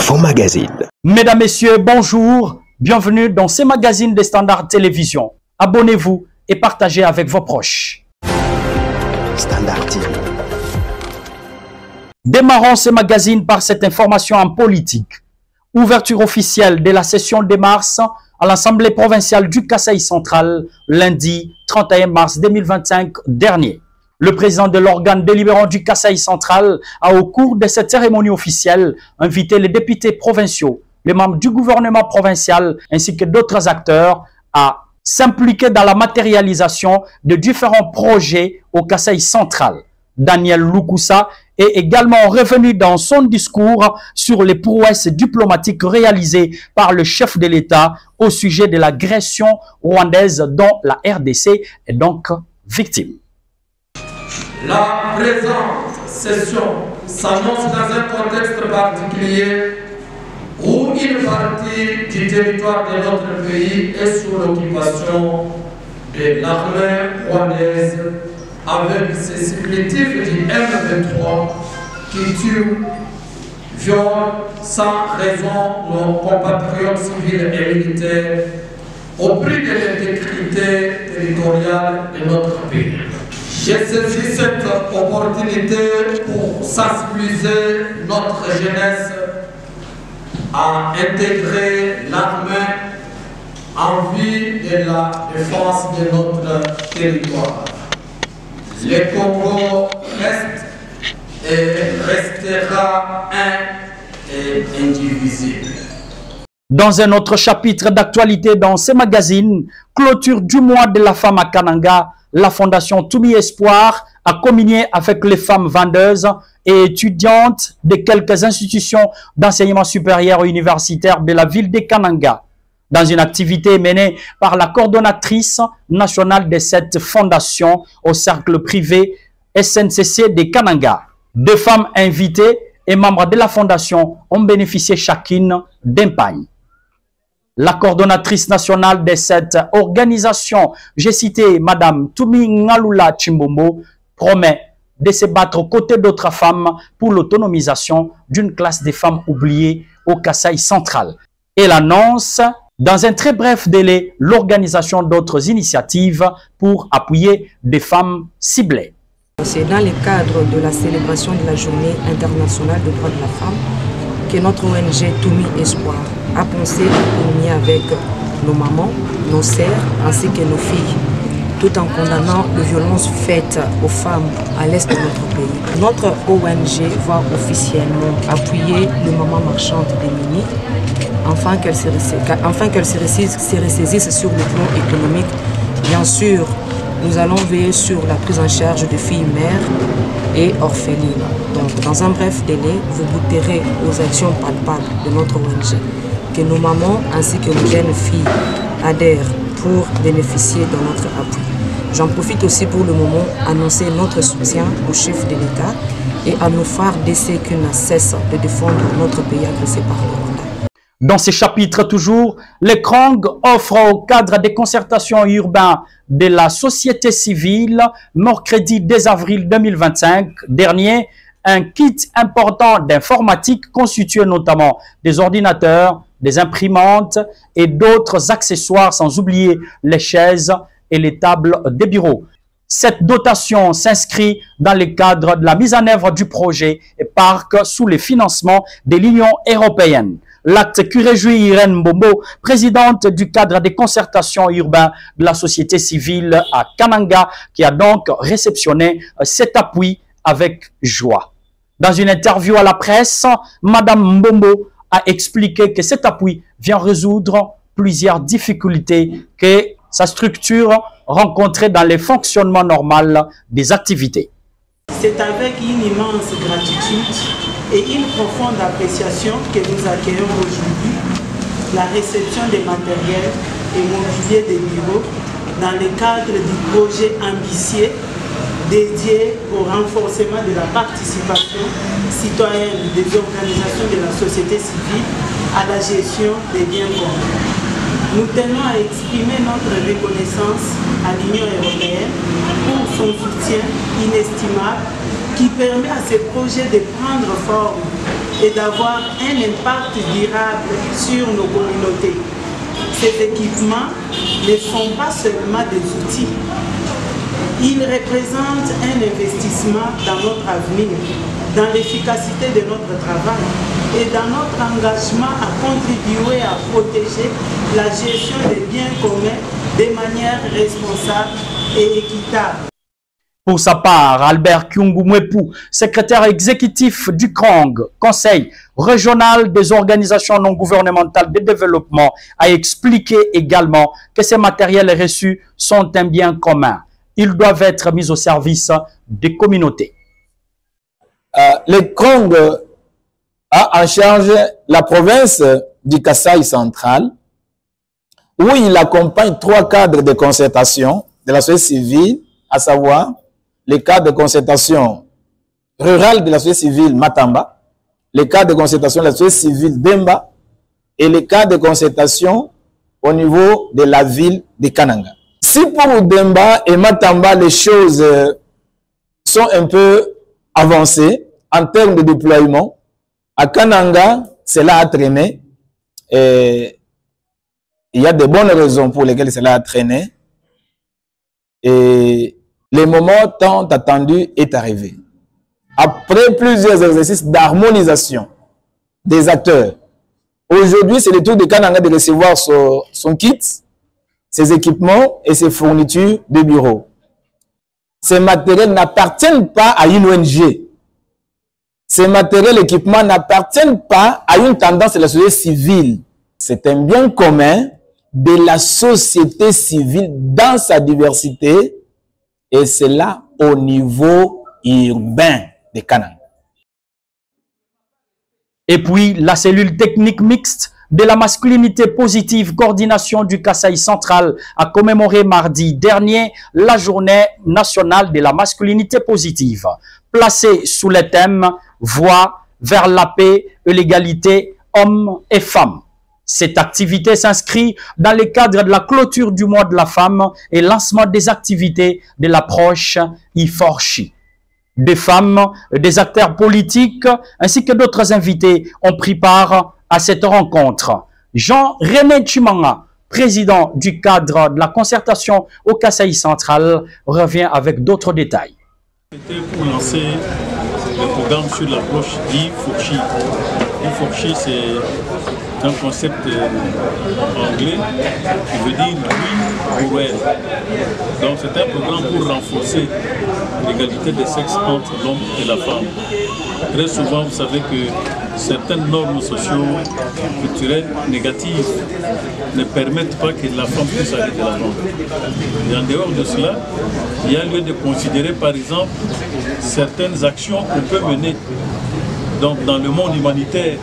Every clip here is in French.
Info Magazine. Mesdames, Messieurs, bonjour. Bienvenue dans ces magazines des Standard Télévision. Abonnez-vous et partagez avec vos proches. Standard TV. Démarrons ces magazines par cette information en politique. Ouverture officielle de la session de mars à l'Assemblée provinciale du Kasaï central, lundi 31 mars 2025 dernier. Le président de l'organe délibérant du Kasaï central a, au cours de cette cérémonie officielle, invité les députés provinciaux, les membres du gouvernement provincial ainsi que d'autres acteurs à s'impliquer dans la matérialisation de différents projets au Kasaï central. Daniel Lukusa est également revenu dans son discours sur les prouesses diplomatiques réalisées par le chef de l'État au sujet de l'agression rwandaise dont la RDC est donc victime. La présente session s'annonce dans un contexte particulier où une partie du territoire de notre pays est sous l'occupation de l'armée rwandaise avec ses supplétifs du M23 qui tuent, violent sans raison nos compatriotes civils et militaires au prix de l'intégrité territoriale de notre pays. J'ai saisi cette opportunité pour sensibiliser notre jeunesse à intégrer l'armée en vue de la défense de notre territoire. Le Congo reste et restera un et indivisible. Dans un autre chapitre d'actualité dans ces magazines, clôture du mois de la femme à Kananga, la fondation Toumi Espoir a communié avec les femmes vendeuses et étudiantes de quelques institutions d'enseignement supérieur et universitaire de la ville de Kananga. Dans une activité menée par la coordonnatrice nationale de cette fondation au cercle privé SNCC de Kananga. Deux femmes invitées et membres de la fondation ont bénéficié chacune d'un pagne. La coordonnatrice nationale de cette organisation, j'ai cité Madame Toumi Ngalula Chimbombo, promet de se battre aux côtés d'autres femmes pour l'autonomisation d'une classe des femmes oubliées au Kasaï central. Elle annonce dans un très bref délai l'organisation d'autres initiatives pour appuyer des femmes ciblées. C'est dans le cadre de la célébration de la Journée internationale des droits de la femme que notre ONG Toumi Espoir a pensé à communier avec nos mamans, nos sœurs ainsi que nos filles, tout en condamnant les violences faites aux femmes à l'est de notre pays. Notre ONG va officiellement appuyer les mamans marchandes démunies afin qu'elles se ressaisissent sur le plan économique. Bien sûr, nous allons veiller sur la prise en charge de filles mères et orphelines. Donc, dans un bref délai, vous goûterez aux actions palpables de notre ONG, que nos mamans ainsi que nos jeunes filles adhèrent pour bénéficier de notre appui. J'en profite aussi pour le moment annoncer notre soutien au chef de l'État et à nos frères d'essai qui ne cessent de défendre notre pays agressé par le Rwanda. Dans ces chapitres toujours, le Krang offre au cadre des concertations urbaines de la société civile, mercredi 10 avril 2025 dernier, un kit important d'informatique constitué notamment des ordinateurs, des imprimantes et d'autres accessoires, sans oublier les chaises et les tables des bureaux. Cette dotation s'inscrit dans le cadre de la mise en œuvre du projet et parc sous le financement de l'Union européenne. L'acte qui réjouit Irène Mbombo, présidente du cadre des concertations urbaines de la société civile à Kananga, qui a donc réceptionné cet appui avec joie. Dans une interview à la presse, Madame Mbombo a expliqué que cet appui vient résoudre plusieurs difficultés que sa structure rencontrait dans le fonctionnement normal des activités. C'est avec une immense gratitude et une profonde appréciation que nous accueillons aujourd'hui la réception des matériels et mobilier des bureaux dans le cadre du projet ambitieux dédié au renforcement de la participation citoyenne des organisations de la société civile à la gestion des biens communs. Nous tenons à exprimer notre reconnaissance à l'Union européenne pour son soutien inestimable qui permet à ces projets de prendre forme et d'avoir un impact durable sur nos communautés. Ces équipements ne sont pas seulement des outils. Ils représentent un investissement dans notre avenir, dans l'efficacité de notre travail et dans notre engagement à contribuer à protéger la gestion des biens communs de manière responsable et équitable. Pour sa part, Albert Kyungu Mwepu, secrétaire exécutif du CRONG, Conseil régional des organisations non gouvernementales de développement, a expliqué également que ces matériels reçus sont un bien commun. Ils doivent être mis au service des communautés. Le CRONG a en charge la province du Kasaï central, où il accompagne 3 cadres de concertation de la société civile, à savoir les cadres de concertation rurale de la société civile Matamba, les cadres de concertation de la société civile Demba et les cadres de concertation au niveau de la ville de Kananga. Si pour Demba et Matamba, les choses sont un peu avancées en termes de déploiement, à Kananga, cela a traîné. Et il y a de bonnes raisons pour lesquelles cela a traîné. Et le moment tant attendu est arrivé. Après plusieurs exercices d'harmonisation des acteurs, aujourd'hui, c'est le tour de Kananga de recevoir son kit, ses équipements et ses fournitures de bureau. Ces matériels n'appartiennent pas à une ONG. Ces matériels, équipements n'appartiennent pas à une tendance de la société civile. C'est un bien commun de la société civile dans sa diversité, et c'est là au niveau urbain de Kananga. Et puis, la cellule technique mixte de la masculinité positive coordination du Kasaï central a commémoré mardi dernier la journée nationale de la masculinité positive, placée sous le thème « Voie vers la paix et l'égalité hommes et femmes ». Cette activité s'inscrit dans le cadre de la clôture du mois de la femme et lancement des activités de l'approche Iforchi. Des femmes, des acteurs politiques ainsi que d'autres invités ont pris part à cette rencontre. Jean-René Chimanga, président du cadre de la concertation au Kasaï central, revient avec d'autres détails. C'était pour lancer le programme sur l'approche Iforchi. Iforchi, c'est un concept anglais qui veut dire oui pour elle. Donc c'est un programme pour renforcer l'égalité des sexes entre l'homme et la femme. Très souvent, vous savez que certaines normes socio-culturelles négatives ne permettent pas que la femme puisse aller de l'avant. Et en dehors de cela, il y a lieu de considérer par exemple certaines actions qu'on peut mener. Donc dans le monde humanitaire,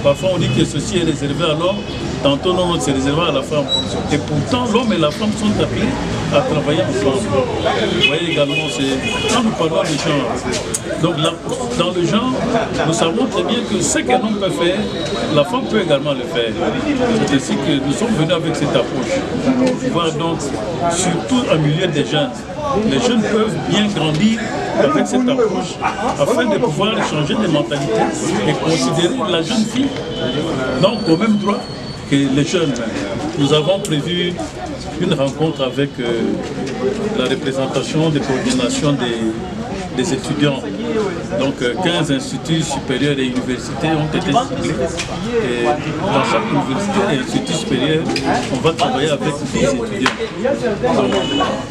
parfois on dit que ceci est réservé à l'homme, tantôt non, c'est réservé à la femme. Et pourtant l'homme et la femme sont appelés à travailler ensemble. Vous voyez également, quand nous parlons de genre, donc là, dans le genre, nous savons très bien que ce qu'un homme peut faire, la femme peut également le faire. C'est ainsi que nous sommes venus avec cette approche. Pour pouvoir donc, surtout en milieu des jeunes, les jeunes peuvent bien grandir avec cette approche afin de pouvoir changer de mentalité et considérer la jeune fille donc au même droit que les jeunes. Nous avons prévu une rencontre avec la représentation des coordinations des étudiants. Donc 15 instituts supérieurs et universités ont été ciblés. Et dans chaque université et institut supérieur, on va travailler avec 10 étudiants. Donc,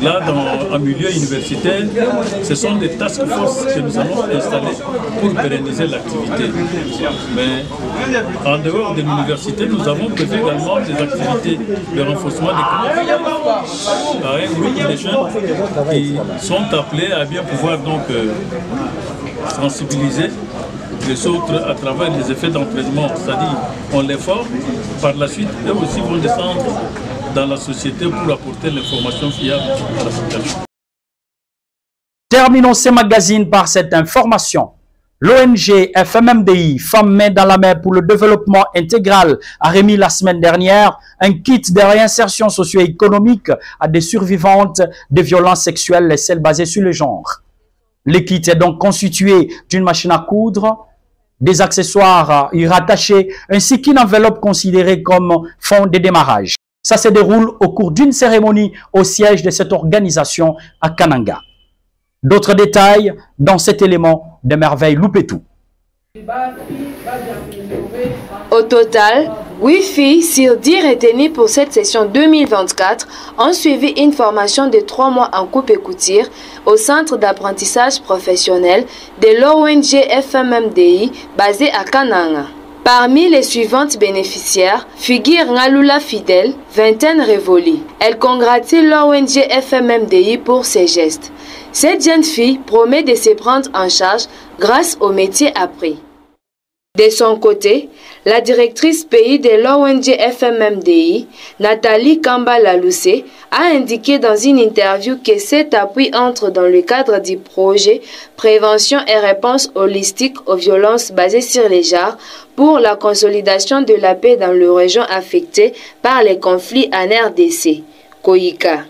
là, en milieu universitaire, ce sont des task force que nous allons installer pour pérenniser l'activité. Mais en dehors de l'université, nous avons prévu également des activités de renforcement des compétences. Par un groupe de jeunes qui sont appelés à bien pouvoir donc sensibiliser les autres à travers les effets d'entraînement, c'est-à-dire on les forme, par la suite eux aussi vont descendre dans la société pour apporter l'information fiable à la population. Terminons ces magazines par cette information. L'ONG FMMDI, Femmes Main dans la Main pour le développement intégral, a remis la semaine dernière un kit de réinsertion socio-économique à des survivantes de violences sexuelles et celles basées sur le genre. Le kit est donc constitué d'une machine à coudre, des accessoires y rattachés, ainsi qu'une enveloppe considérée comme fonds de démarrage. Ça se déroule au cours d'une cérémonie au siège de cette organisation à Kananga. D'autres détails dans cet élément de Merveille Loupetou. Au total, 8 filles sur 10 retenues pour cette session 2024 ont suivi une formation de 3 mois en coupe et couture au centre d'apprentissage professionnel de l'ONG FMMDI basé à Kananga. Parmi les suivantes bénéficiaires figure Ngalula Fidel, vingtaine révolue. Elle congratule l'ONG FMMDI pour ses gestes. Cette jeune fille promet de se prendre en charge grâce au métier appris. De son côté, la directrice pays de l'ONG FMMDI, Nathalie Kamba-Laloussé, a indiqué dans une interview que cet appui entre dans le cadre du projet Prévention et réponse holistique aux violences basées sur les genres pour la consolidation de la paix dans les régions affectées par les conflits en RDC, COICA.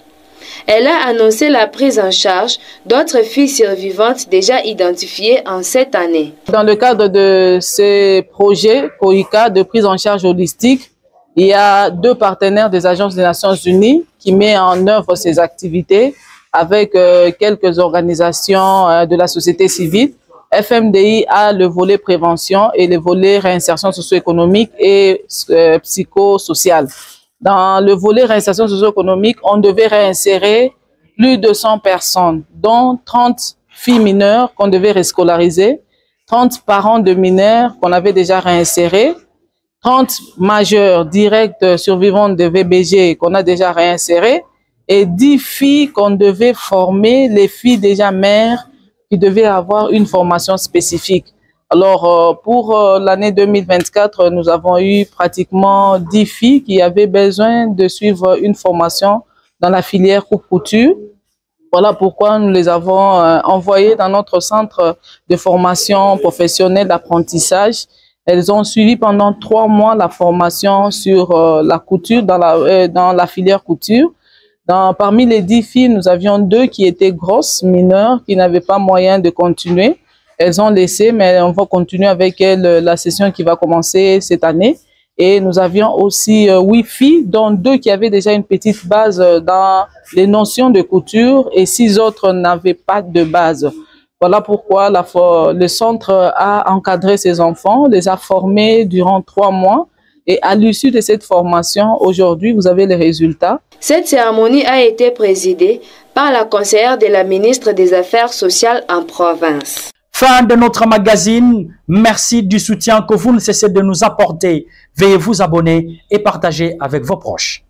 Elle a annoncé la prise en charge d'autres filles survivantes déjà identifiées en cette année. Dans le cadre de ces projets COICA de prise en charge holistique, il y a 2 partenaires des agences des Nations Unies qui mettent en œuvre ces activités avec quelques organisations de la société civile. FMDI a le volet prévention et le volet réinsertion socio-économique et psychosociale. Dans le volet réinsertion socio-économique, on devait réinsérer plus de 100 personnes, dont 30 filles mineures qu'on devait rescolariser, 30 parents de mineurs qu'on avait déjà réinsérés, 30 majeurs directs survivants de VBG qu'on a déjà réinsérés et 10 filles qu'on devait former, les filles déjà mères qui devaient avoir une formation spécifique. Alors, pour l'année 2024, nous avons eu pratiquement 10 filles qui avaient besoin de suivre une formation dans la filière coupe-couture. Voilà pourquoi nous les avons envoyées dans notre centre de formation professionnelle d'apprentissage. Elles ont suivi pendant 3 mois la formation sur la couture, dans la filière couture. Parmi les 10 filles, nous avions 2 qui étaient grosses, mineures, qui n'avaient pas moyen de continuer. Elles ont laissé, mais on va continuer avec elles la session qui va commencer cette année. Et nous avions aussi 8 filles, dont 2 qui avaient déjà une petite base dans les notions de couture et 6 autres n'avaient pas de base. Voilà pourquoi le centre a encadré ces enfants, les a formés durant 3 mois. Et à l'issue de cette formation, aujourd'hui, vous avez les résultats. Cette cérémonie a été présidée par la conseillère de la ministre des Affaires sociales en province. Fin de notre magazine. Merci du soutien que vous ne cessez de nous apporter. Veuillez vous abonner et partager avec vos proches.